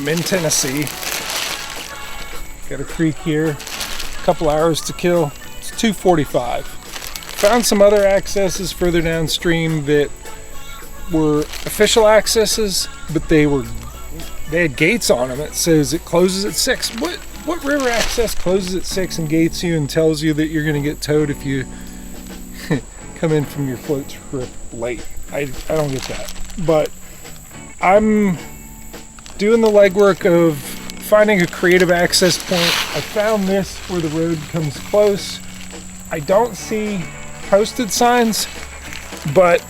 I'm in Tennessee. Got a creek here, a couple hours to kill. It's 2:45. Found some other accesses further downstream that were official accesses, but they had gates on them. It says it closes at 6. What river access closes at 6 and gates you and tells you that you're going to get towed if you come in from your float trip late? I don't get that. But I'm doing the legwork of finding a creative access point. I found this where the road comes close. I don't see posted signs, but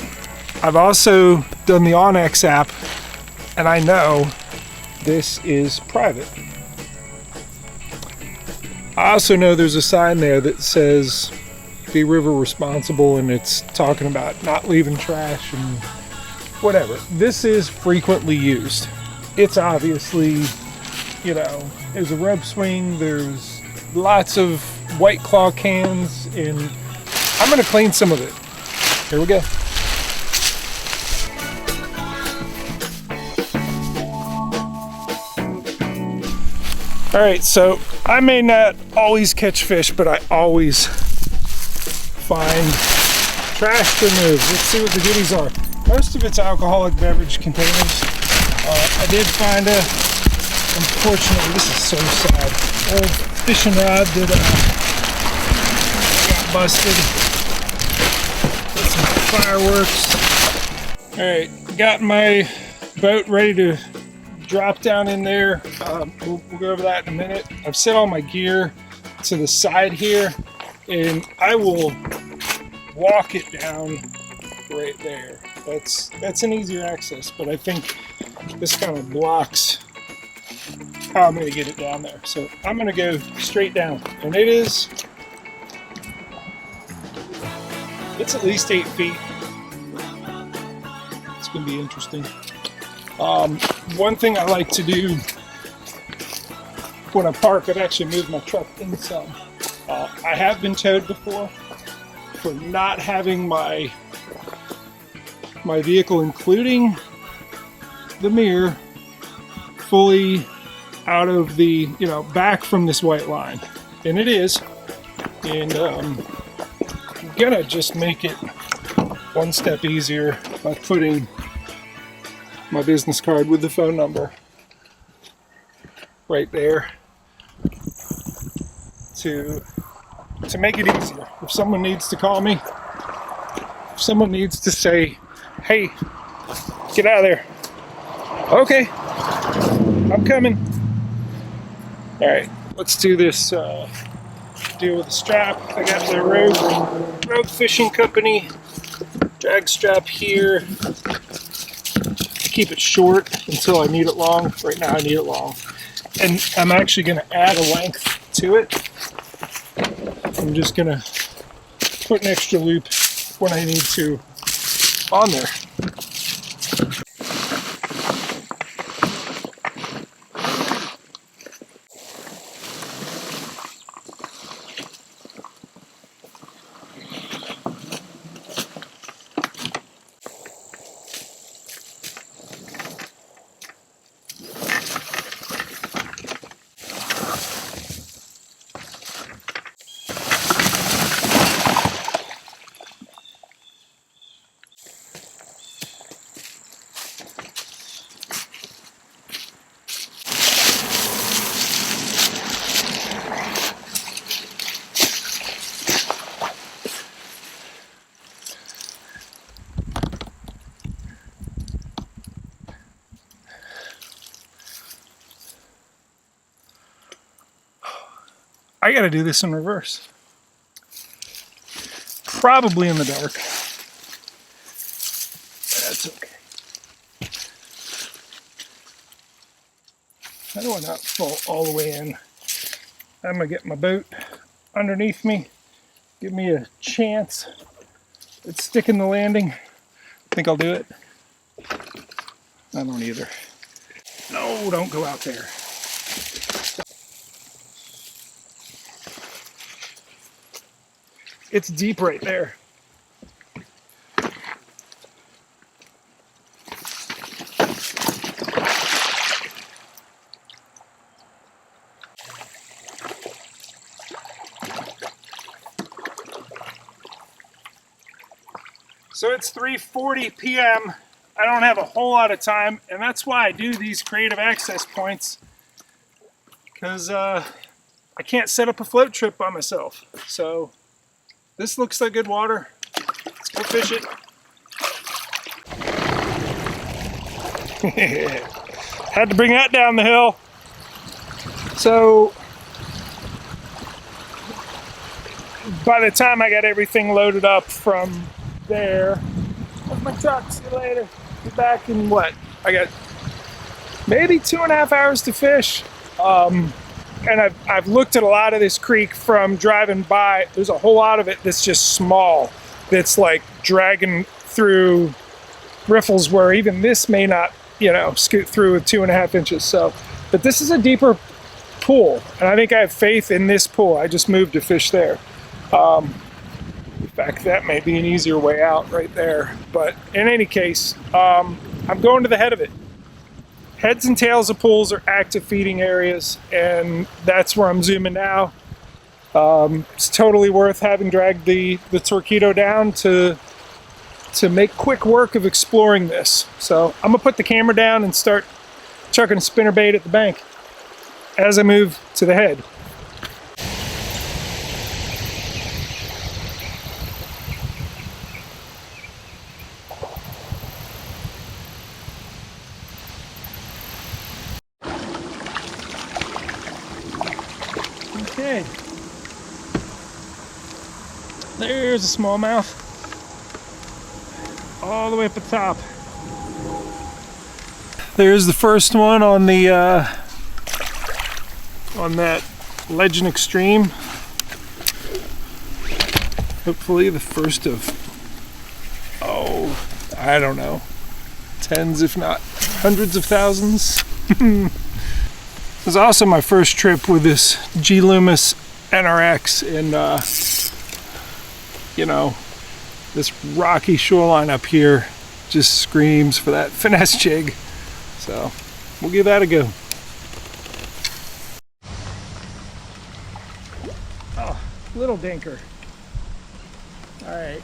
I've also done the Onyx app, and I know this is private. I also know there's a sign there that says be river responsible, and it's talking about not leaving trash and whatever. This is frequently used. It's obviously, there's a rub swing, there's lots of White Claw cans, and I'm gonna clean some of it. Here we go. All right, so I may not always catch fish, but I always find trash to remove. Let's see what the goodies are. Most of it's alcoholic beverage containers. I did find unfortunately, this is so sad, old fishing rod that got busted. Got some fireworks. All right, got my boat ready to drop down in there. We'll go over that in a minute. I've set all my gear to the side here, and I will walk it down right there. That's an easier access, but I think this kind of blocks how I'm going to get it down there. So I'm going to go straight down, and it's at least 8 feet. It's going to be interesting. One thing I like to do when I park, I've actually moved my truck in some. I have been towed before for not having my vehicle, including the mirror, fully out of the, back from this white line. And it is. And I'm gonna just make it one step easier by putting my business card with the phone number right there to make it easier. If someone needs to call me, if someone needs to say, hey, get out of there. Okay, I'm coming. All right, let's do this deal with the strap. I got the Rogue Fishing Company drag strap here. Keep it short until I need it long. Right now I need it long. And I'm actually going to add a length to it. I'm just going to put an extra loop when I need to on there. I gotta do this in reverse. Probably in the dark. That's okay. How do I not fall all the way in? I'm gonna get my boat underneath me. Give me a chance at sticking the landing. Think I'll do it? I don't either. No, don't go out there. It's deep right there. So it's 3:40 p.m. I don't have a whole lot of time, and that's why I do these creative access points, because I can't set up a float trip by myself. So this looks like good water. Let's go fish it. Had to bring that down the hill. So by the time I got everything loaded up from there, with my truck, see you later. Be back in what? I got maybe 2.5 hours to fish. And I've looked at a lot of this creek from driving by. There's a whole lot of it that's just small, that's like dragging through riffles where even this may not, you know, scoot through with 2.5 inches. So, but this is a deeper pool, and I think I have faith in this pool. I just moved to fish there. In fact, that may be an easier way out right there. But in any case, I'm going to the head of it. Heads and tails of pools are active feeding areas, and that's where I'm zooming now. It's totally worth having dragged the Torpedo down to make quick work of exploring this. So I'm gonna put the camera down and start chucking a spinnerbait at the bank as I move to the head. Okay, there's a smallmouth all the way up the top. There's the first one on the on that Legend Extreme. Hopefully the first of, oh, I don't know, tens if not hundreds of thousands. This was also my first trip with this G Loomis NRX, and you know, this rocky shoreline up here just screams for that finesse jig. So we'll give that a go. Oh, little dinker. All right,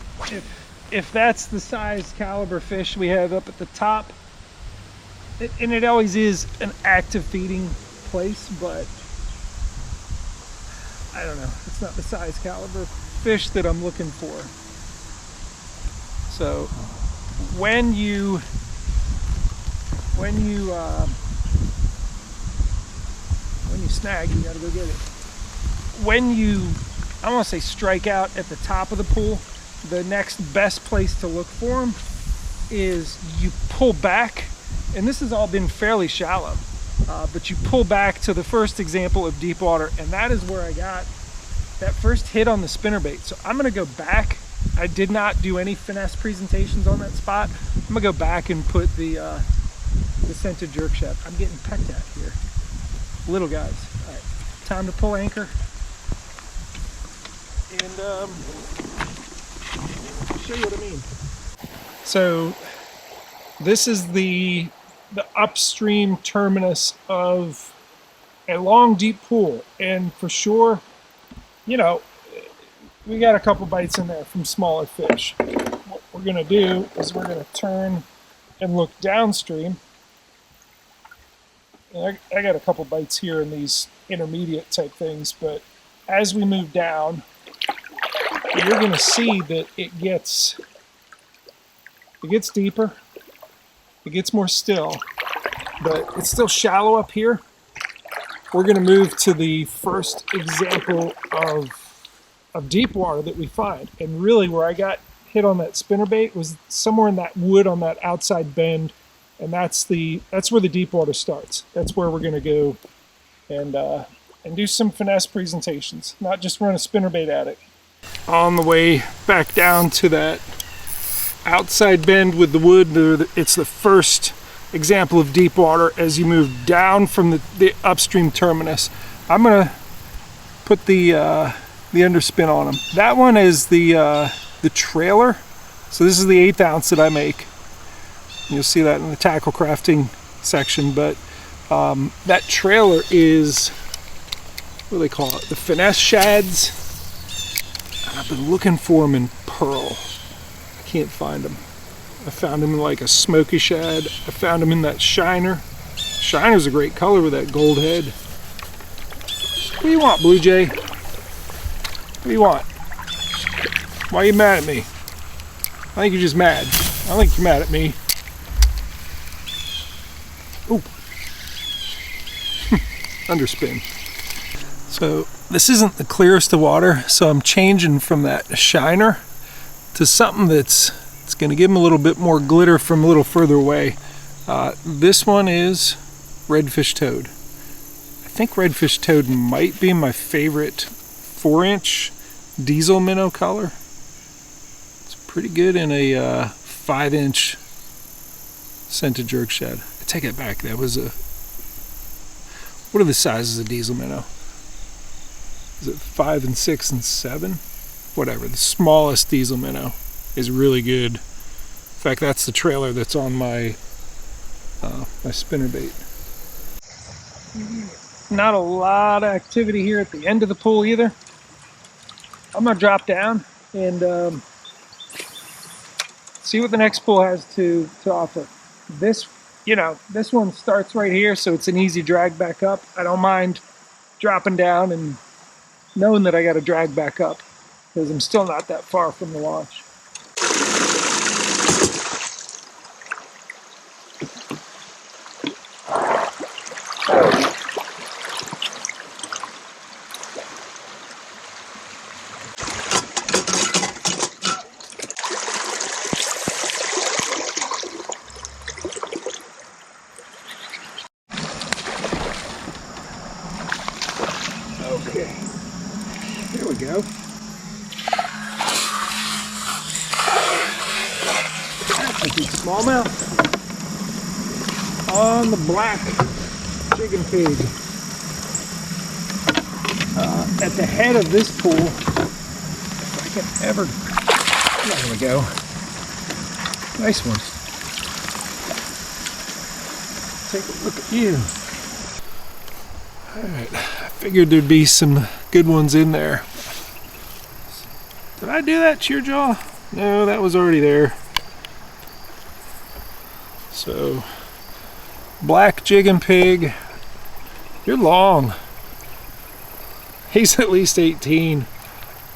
if that's the size caliber fish we have up at the top, and it always is an active feeding place, but I don't know, it's not the size caliber fish that I'm looking for. So when you snag, you gotta go get it. When you, I want to say, strike out at the top of the pool, the next best place to look for them is you pull back, and this has all been fairly shallow. But you pull back to the first example of deep water, and that is where I got that first hit on the spinnerbait. So I'm gonna go back. I did not do any finesse presentations on that spot. I'm gonna go back and put the scented jerk shaft. I'm getting pecked at here. Little guys. All right, time to pull anchor. And show you what I mean. So this is the upstream terminus of a long, deep pool, and for sure, you know, we got a couple bites in there from smaller fish. What we're gonna do is we're gonna turn and look downstream. And I got a couple bites here in these intermediate type things, but as we move down, you're gonna see that it gets deeper. It gets more still, but it's still shallow up here. We're going to move to the first example of deep water that we find. And really where I got hit on that spinnerbait was somewhere in that wood on that outside bend. And that's where the deep water starts. That's where we're going to go and do some finesse presentations, not just run a spinnerbait at it. On the way back down to that outside bend with the wood, it's the first example of deep water as you move down from the upstream terminus. I'm gonna put the underspin on them. That one is the trailer. So this is the 1/8 ounce that I make. You'll see that in the tackle crafting section, but that trailer is, what do they call it? The finesse shads. I've been looking for them in pearl. I can't find them. I found them in like a smoky shad. I found them in that shiner. Shiner's a great color with that gold head. What do you want, Blue Jay? What do you want? Why are you mad at me? I think you're just mad. I don't think you're mad at me. Ooh. Underspin. So this isn't the clearest of water, so I'm changing from that shiner to something that's going to give them a little bit more glitter from a little further away. This one is redfish toad. I think redfish toad might be my favorite 4-inch diesel minnow color. It's pretty good in a 5-inch scented jerk shad. I take it back. That was a... What are the sizes of diesel minnow? Is it 5 and 6 and 7? Whatever. The smallest diesel minnow is really good. In fact, that's the trailer that's on my my spinnerbait. Not a lot of activity here at the end of the pool either. I'm gonna drop down and see what the next pool has to offer. This, this one starts right here, so it's an easy drag back up. I don't mind dropping down and knowing that I got to drag back up because I'm still not that far from the launch. Okay, here we go. That's a good smallmouth on the black chicken pig. At the head of this pool, if I can ever, there we go. Nice one. Take a look at you. Alright, I figured there'd be some good ones in there. Did I do that, Cheerjaw? No, that was already there. So, black jigging pig. You're long. He's at least 18.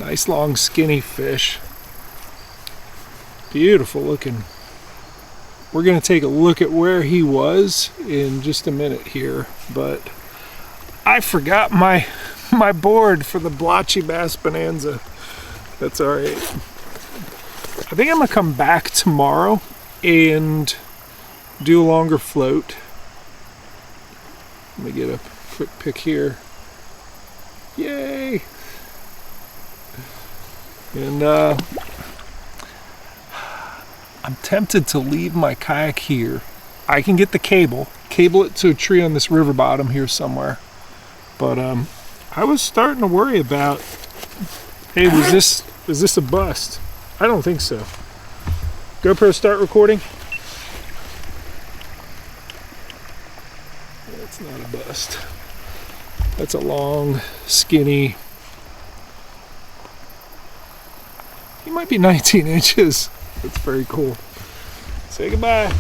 Nice long skinny fish. Beautiful looking. We're going to take a look at where he was in just a minute here, but I forgot my board for the blotchy bass bonanza. That's all right. I think I'm gonna come back tomorrow and do a longer float. Let me get a quick pick here. Yay! And I'm tempted to leave my kayak here. I can get the cable it to a tree on this river bottom here somewhere. But I was starting to worry about, hey, was this a bust? I don't think so. GoPro start recording. That's not a bust. That's a long, skinny. He might be 19 inches. That's very cool. Say goodbye.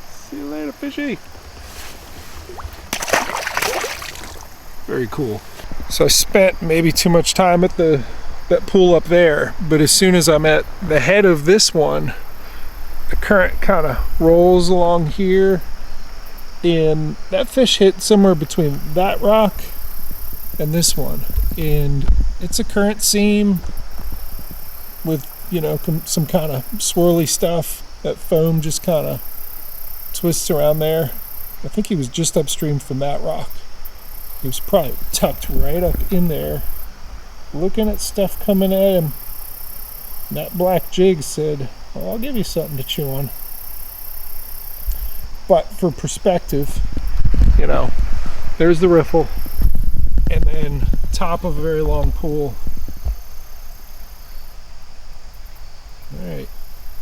See you later, fishy. Very cool. So I spent maybe too much time at that pool up there, but as soon as I'm at the head of this one, the current kind of rolls along here, and that fish hit somewhere between that rock and this one, and it's a current seam with, some kind of swirly stuff. That foam just kind of twists around there. I think he was just upstream from that rock. He was probably tucked right up in there, looking at stuff coming at him. And that black jig said, well, I'll give you something to chew on. But for perspective, there's the riffle, and then top of a very long pool. Alright,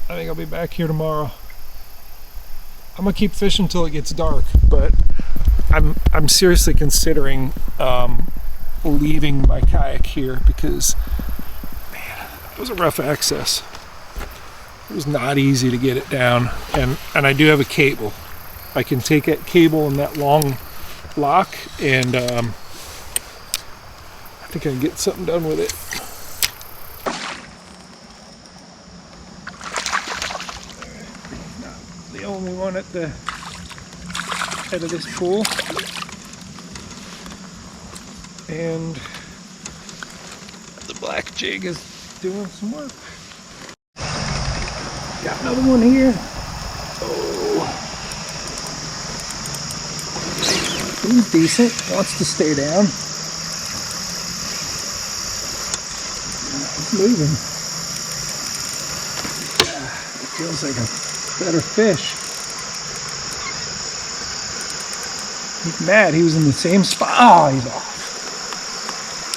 I think I'll be back here tomorrow. I'm gonna keep fishing until it gets dark, but I'm seriously considering leaving my kayak here because, man, it was a rough access. It was not easy to get it down, and I do have a cable. I can take that cable and that long lock, and I think I can get something done with it. Not the only one at the head of this pool, and the black jig is doing some work. Got another one here. Oh, he's decent. Wants to stay down. He's moving. It feels like a better fish. He's mad. He was in the same spot. Oh, he's off.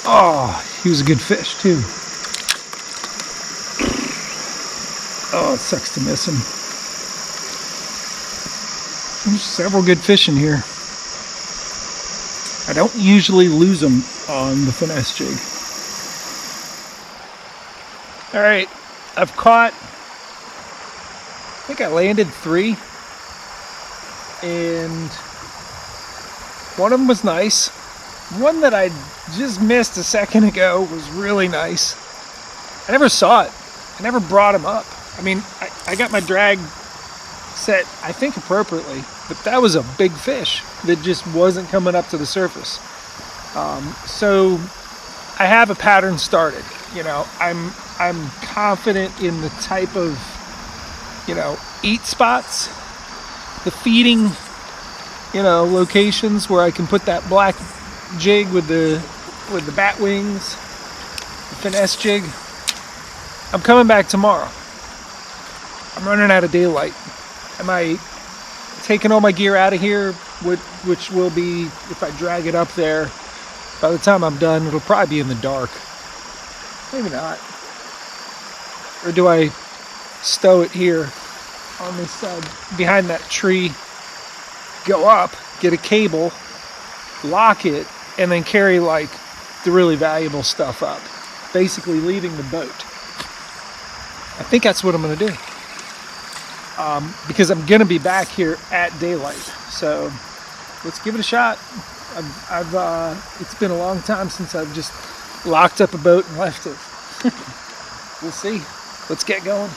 Oh, he was a good fish too. Oh, it sucks to miss him. There's several good fish in here. I don't usually lose them on the finesse jig. All right, I've caught, I think I landed 3, and one of them was nice. One that I just missed a second ago was really nice. I never saw it. I never brought him up. I mean, I got my drag set, I think, appropriately, but that was a big fish that just wasn't coming up to the surface. So I have a pattern started. You know, I'm confident in the type of, you know, eat spots, the feeding, you know, locations where I can put that black jig with the bat wings, the finesse jig. I'm coming back tomorrow. I'm running out of daylight. Am I taking all my gear out of here, which will be, if I drag it up there, by the time I'm done, it'll probably be in the dark. Maybe not. Or do I stow it here on this side, behind that tree, go up, get a cable, lock it, and then carry like the really valuable stuff up, basically leaving the boat. I think that's what I'm going to do. Because I'm going to be back here at daylight. So let's give it a shot. It's been a long time since I've just locked up a boat and left it. We'll see. Let's get going.